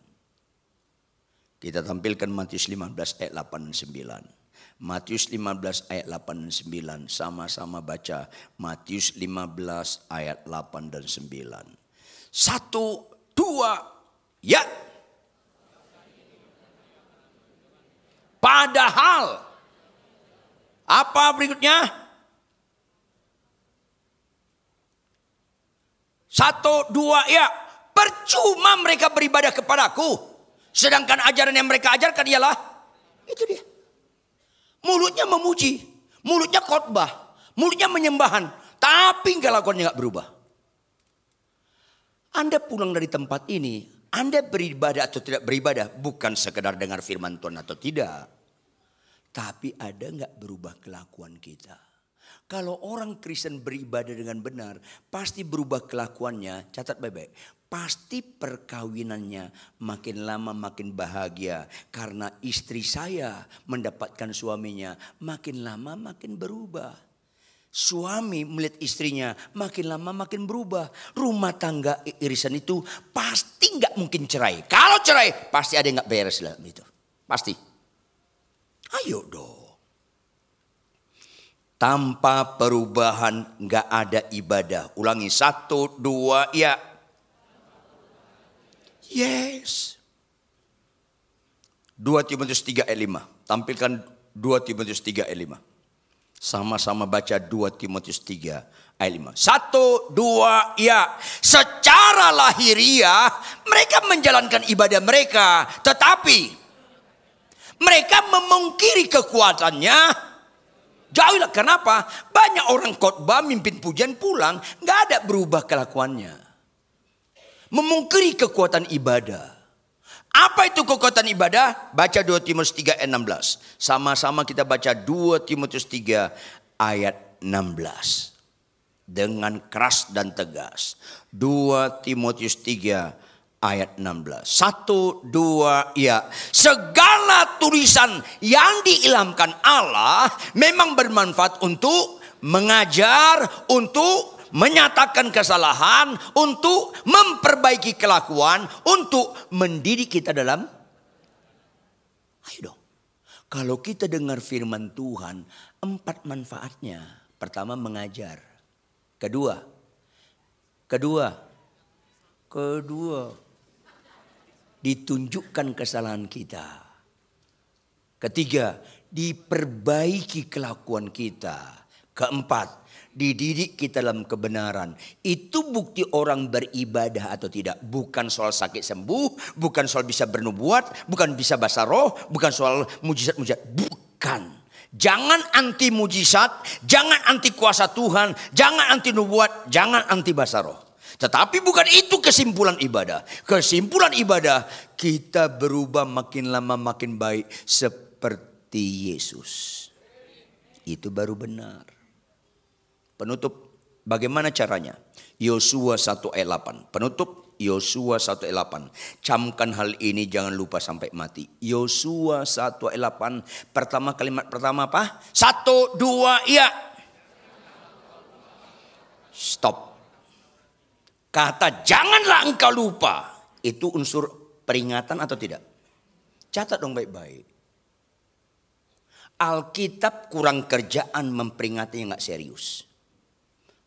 Kita tampilkan Matius 15 ayat 8 dan 9. Matius 15 ayat 8 dan 9. Sama-sama baca Matius 15 ayat 8 dan 9. 1, 2, ya. Padahal, apa berikutnya? 1, 2, ya. Percuma mereka beribadah kepadaku, sedangkan ajaran yang mereka ajarkan ialah, itu dia. Mulutnya memuji, mulutnya khotbah, mulutnya menyembahan, tapi kelakuannya nggak berubah. Anda pulang dari tempat ini, Anda beribadah atau tidak beribadah bukan sekedar dengar firman Tuhan atau tidak. Tapi ada nggak berubah kelakuan kita? Kalau orang Kristen beribadah dengan benar, pasti berubah kelakuannya. Catat baik-baik. Pasti perkawinannya makin lama makin bahagia. Karena istri saya mendapatkan suaminya makin lama makin berubah. Suami melihat istrinya makin lama makin berubah. Rumah tangga irisan itu pasti nggak mungkin cerai. Kalau cerai pasti ada yang nggak beres lah itu. Pasti. Ayo dong. Tanpa perubahan nggak ada ibadah. Ulangi 1, 2, ya. Yes. 2 Timotius 3 ayat 5. Tampilkan 2 Timotius 3 ayat 5. Sama-sama baca 2 Timotius 3 ayat 5. 1, 2, ya. Secara lahiriah mereka menjalankan ibadah mereka. Tetapi mereka memungkiri kekuatannya. Jauhilah. Kenapa? Banyak orang khotbah, mimpin pujian, pulang, nggak ada berubah kelakuannya. Memungkiri kekuatan ibadah. Apa itu kekuatan ibadah? Baca 2 Timotius 3 ayat 16. Sama-sama kita baca 2 Timotius 3 ayat 16. Dengan keras dan tegas. 2 Timotius 3 ayat 16. 1, 2, ya. Segala tulisan yang diilhamkan Allah memang bermanfaat untuk mengajar, untuk menyatakan kesalahan, untuk memperbaiki kelakuan, untuk mendidik kita dalam. Ayo dong. Kalau kita dengar firman Tuhan, 4 manfaatnya. Pertama, mengajar. Kedua, ditunjukkan kesalahan kita. Ketiga, diperbaiki kelakuan kita. Keempat, dididik kita dalam kebenaran. Itu bukti orang beribadah atau tidak. Bukan soal sakit sembuh, bukan soal bisa bernubuat, bukan bisa bahasa roh, bukan soal mujizat-mujizat. Bukan. Jangan anti mujizat, jangan anti kuasa Tuhan, jangan anti nubuat, jangan anti bahasa roh. Tetapi bukan itu kesimpulan ibadah. Kesimpulan ibadah, kita berubah makin lama makin baik seperti Yesus. Itu baru benar. Penutup, bagaimana caranya? Yosua 1 ayat 8. Penutup, Yosua 1 ayat 8. Camkan hal ini, jangan lupa sampai mati. Yosua 1 ayat 8. Pertama, kalimat pertama apa? 1, 2, ya. Stop. Kata janganlah engkau lupa. Itu unsur peringatan atau tidak? Catat dong baik-baik. Alkitab kurang kerjaan memperingati yang gak serius.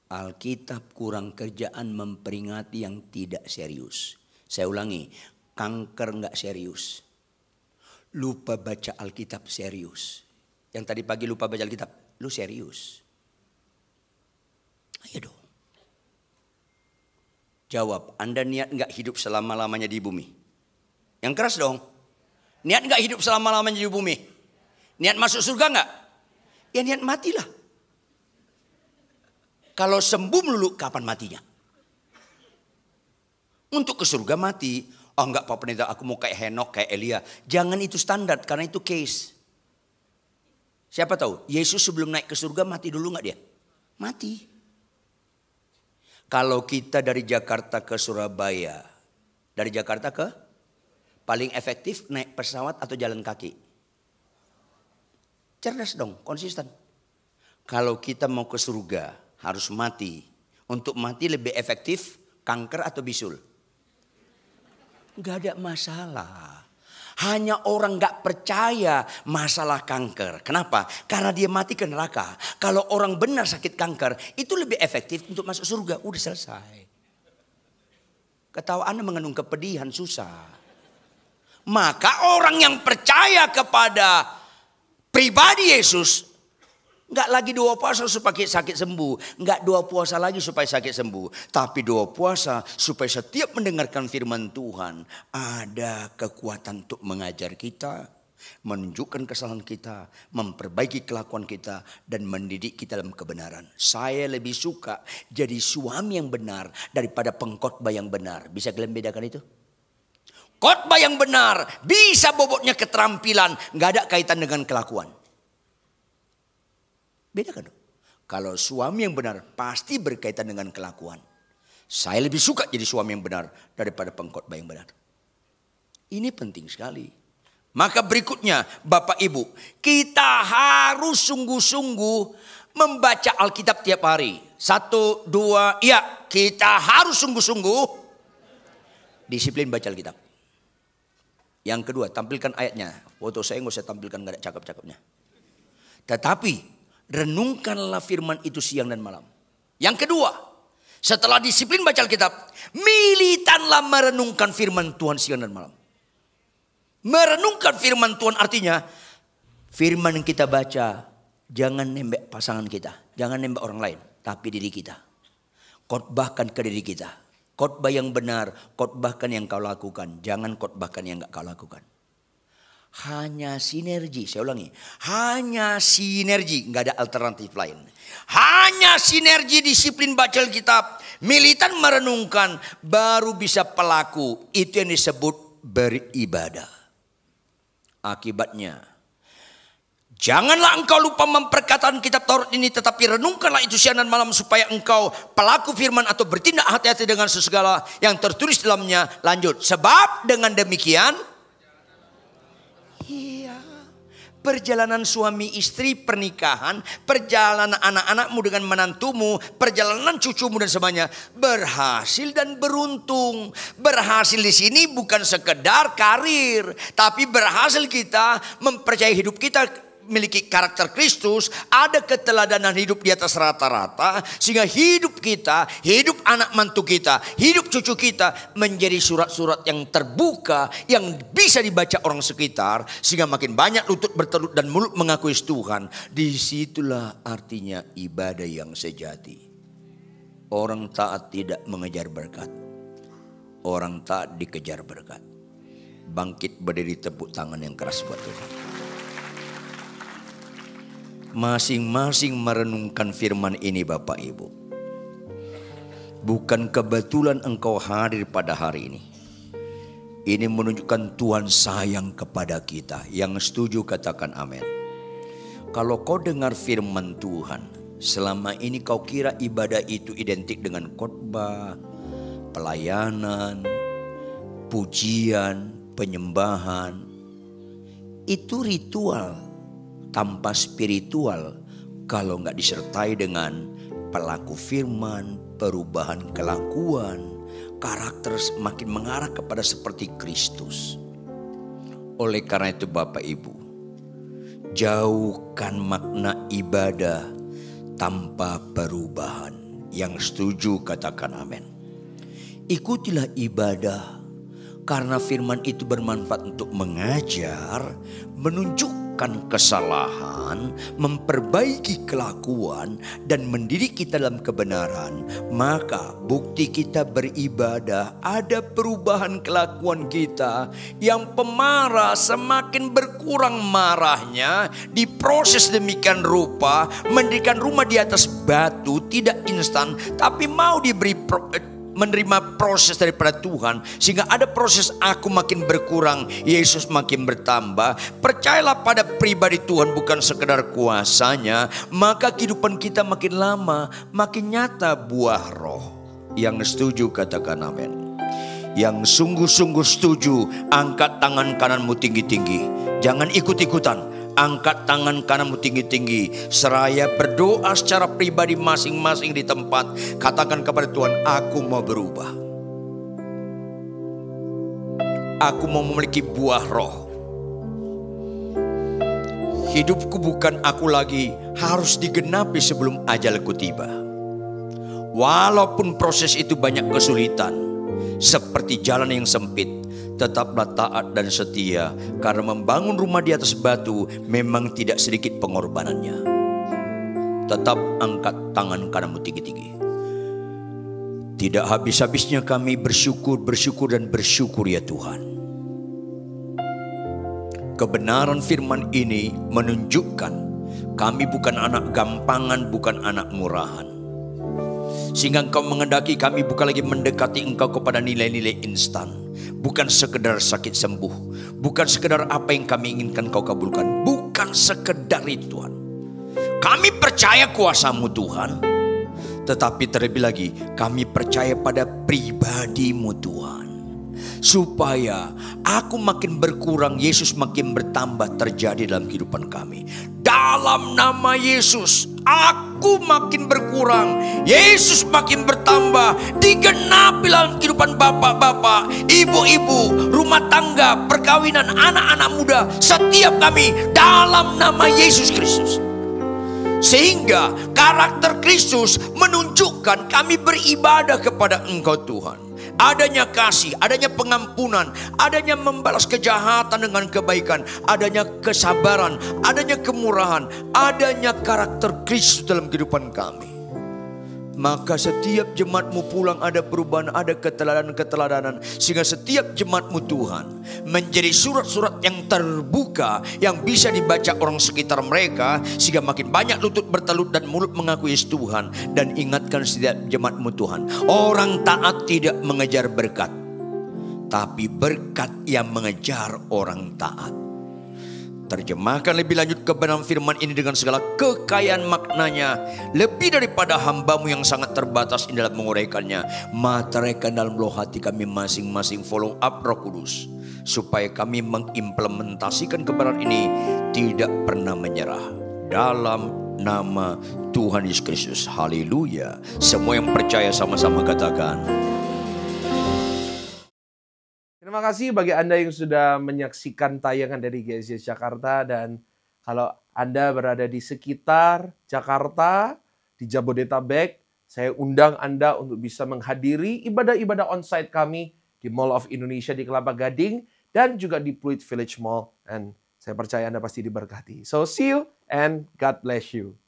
Alkitab kurang kerjaan memperingati yang tidak serius. Saya ulangi, kanker gak serius. Lupa baca Alkitab serius. Yang tadi pagi lupa baca Alkitab, lu serius. Ayo dong. Jawab, Anda niat gak hidup selama-lamanya di bumi? Yang keras dong. Niat gak hidup selama-lamanya di bumi? Niat masuk surga gak? Ya niat matilah. Kalau sembuh melulu, kapan matinya? Untuk ke surga mati. Oh enggak Pak Pendeta, aku mau kayak Henok, kayak Elia. Jangan itu standar, karena itu case. Siapa tahu, Yesus sebelum naik ke surga mati dulu gak dia? Mati. Kalau kita dari Jakarta ke Surabaya, dari Jakarta ke Paling efektif naik pesawat atau jalan kaki? Cerdas dong, konsisten. Kalau kita mau ke surga harus mati. Untuk mati lebih efektif kanker atau bisul? Gak ada masalah. Hanya orang gak percaya masalah kanker. Kenapa? Karena dia mati ke neraka. Kalau orang benar sakit kanker itu lebih efektif untuk masuk surga. Udah selesai. Ketawa Anda mengandung kepedihan susah. Maka orang yang percaya kepada pribadi Yesus, nggak lagi doa puasa supaya sakit sembuh, nggak doa puasa lagi supaya sakit sembuh, tapi doa puasa supaya setiap mendengarkan firman Tuhan ada kekuatan untuk mengajar kita, menunjukkan kesalahan kita, memperbaiki kelakuan kita, dan mendidik kita dalam kebenaran. Saya lebih suka jadi suami yang benar daripada pengkhotbah yang benar. Bisa kalian bedakan itu? Khotbah yang benar bisa bobotnya keterampilan, nggak ada kaitan dengan kelakuan. Beda kan? Kalau suami yang benar pasti berkaitan dengan kelakuan. Saya lebih suka jadi suami yang benar daripada pengkhotbah yang benar. Ini penting sekali. Maka berikutnya Bapak Ibu, kita harus sungguh-sungguh membaca Alkitab tiap hari. 1, 2, ya kita harus sungguh-sungguh disiplin baca Alkitab. Yang kedua, tampilkan ayatnya. Foto saya nggak usah tampilkan, nggak ada cakep-cakepnya. Tetapi renungkanlah firman itu siang dan malam. Yang kedua, setelah disiplin baca Alkitab, militanlah merenungkan firman Tuhan siang dan malam. Merenungkan firman Tuhan artinya firman yang kita baca jangan nembak pasangan kita, jangan nembak orang lain, tapi diri kita. Khotbahkan ke diri kita. Khotbah yang benar, khotbahkan yang kau lakukan, jangan khotbahkan yang enggak kau lakukan. Hanya sinergi, saya ulangi, hanya sinergi, enggak ada alternatif lain. Hanya sinergi disiplin baca Alkitab, militan merenungkan, baru bisa pelaku. Itu yang disebut beribadah. Akibatnya, janganlah engkau lupa memperkatakan kitab Taurat ini, tetapi renungkanlah itu siang dan malam supaya engkau pelaku firman atau bertindak hati-hati dengan segala yang tertulis dalamnya. Lanjut, sebab dengan demikian, iya, perjalanan suami istri, pernikahan, perjalanan anak-anakmu dengan menantumu, perjalanan cucumu dan semuanya berhasil dan beruntung. Berhasil di sini bukan sekedar karir, tapi berhasil kita mempercayai hidup kita memiliki karakter Kristus, ada keteladanan hidup di atas rata-rata, sehingga hidup kita, hidup anak mantu kita, hidup cucu kita menjadi surat-surat yang terbuka, yang bisa dibaca orang sekitar, sehingga makin banyak lutut bertelut dan mulut mengakui Tuhan. Disitulah artinya ibadah yang sejati. Orang taat tidak mengejar berkat, orang taat dikejar berkat. Bangkit berdiri, tepuk tangan yang keras buat Tuhan. Masing-masing merenungkan firman ini Bapak Ibu. Bukan kebetulan engkau hadir pada hari ini. Ini menunjukkan Tuhan sayang kepada kita. Yang setuju katakan amin. Kalau kau dengar firman Tuhan, selama ini kau kira ibadah itu identik dengan khotbah, pelayanan, pujian, penyembahan. Itu ritual. Tanpa spiritual kalau nggak disertai dengan pelaku firman, perubahan kelakuan, karakter makin mengarah kepada seperti Kristus. Oleh karena itu Bapak Ibu, jauhkan makna ibadah tanpa perubahan. Yang setuju katakan amin. Ikutilah ibadah karena firman itu bermanfaat untuk mengajar, menunjukkan kesalahan, memperbaiki kelakuan, dan mendidik kita dalam kebenaran. Maka bukti kita beribadah, ada perubahan kelakuan kita. Yang pemarah semakin berkurang marahnya, diproses demikian rupa, mendirikan rumah di atas batu tidak instan, tapi mau diberi menerima proses daripada Tuhan, sehingga ada proses aku makin berkurang, Yesus makin bertambah. Percayalah pada pribadi Tuhan, bukan sekedar kuasanya, maka kehidupan kita makin lama makin nyata buah roh. Yang setuju katakan amin. Yang sungguh-sungguh setuju, angkat tangan kananmu tinggi-tinggi. Jangan ikut-ikutan. Angkat tangan kananmu tinggi-tinggi. Seraya berdoa secara pribadi masing-masing di tempat. Katakan kepada Tuhan, aku mau berubah. Aku mau memiliki buah roh. Hidupku bukan aku lagi, harus digenapi sebelum ajalku tiba. Walaupun proses itu banyak kesulitan, seperti jalan yang sempit, tetaplah taat dan setia, karena membangun rumah di atas batu memang tidak sedikit pengorbanannya. Tetap angkat tangan kananmu tinggi-tinggi. Tidak habis-habisnya kami bersyukur dan bersyukur ya Tuhan. Kebenaran firman ini menunjukkan kami bukan anak gampangan, bukan anak murahan. Sehingga Engkau mengendaki kami bukan lagi mendekati Engkau kepada nilai-nilai instan. Bukan sekedar sakit sembuh. Bukan sekedar apa yang kami inginkan Kau kabulkan. Bukan sekedar itu Tuhan. Kami percaya kuasa-Mu Tuhan. Tetapi terlebih lagi kami percaya pada pribadi-Mu Tuhan. Supaya aku makin berkurang, Yesus makin bertambah terjadi dalam kehidupan kami. Dalam nama Yesus, aku makin berkurang, Yesus makin bertambah. Digenapi dalam kehidupan bapak-bapak, ibu-ibu, rumah tangga, perkawinan, anak-anak muda, setiap kami dalam nama Yesus Kristus. Sehingga karakter Kristus menunjukkan kami beribadah kepada Engkau Tuhan. Adanya kasih, adanya pengampunan, adanya membalas kejahatan dengan kebaikan, adanya kesabaran, adanya kemurahan, adanya karakter Kristus dalam kehidupan kami. Maka setiap jemaat-Mu pulang ada perubahan, ada keteladanan-keteladanan. Sehingga setiap jemaat-Mu Tuhan menjadi surat-surat yang terbuka, yang bisa dibaca orang sekitar mereka. Sehingga makin banyak lutut bertelut dan mulut mengakui Yesus Tuhan. Dan ingatkan setiap jemaat-Mu Tuhan, orang taat tidak mengejar berkat, tapi berkat yang mengejar orang taat. Terjemahkan lebih lanjut kebenaran firman ini dengan segala kekayaan maknanya, lebih daripada hamba-Mu yang sangat terbatas ini dalam menguraikannya. Materaikan dalam loh hati kami masing-masing, follow up Roh Kudus, supaya kami mengimplementasikan kebenaran ini tidak pernah menyerah. Dalam nama Tuhan Yesus Kristus, haleluya. Semua yang percaya sama-sama katakan. Terima kasih bagi Anda yang sudah menyaksikan tayangan dari GSJS Jakarta. Dan kalau Anda berada di sekitar Jakarta, di Jabodetabek, saya undang Anda untuk bisa menghadiri ibadah-ibadah onsite kami di Mall of Indonesia di Kelapa Gading dan juga di Pluit Village Mall. Dan saya percaya Anda pasti diberkati. So see you and God bless you.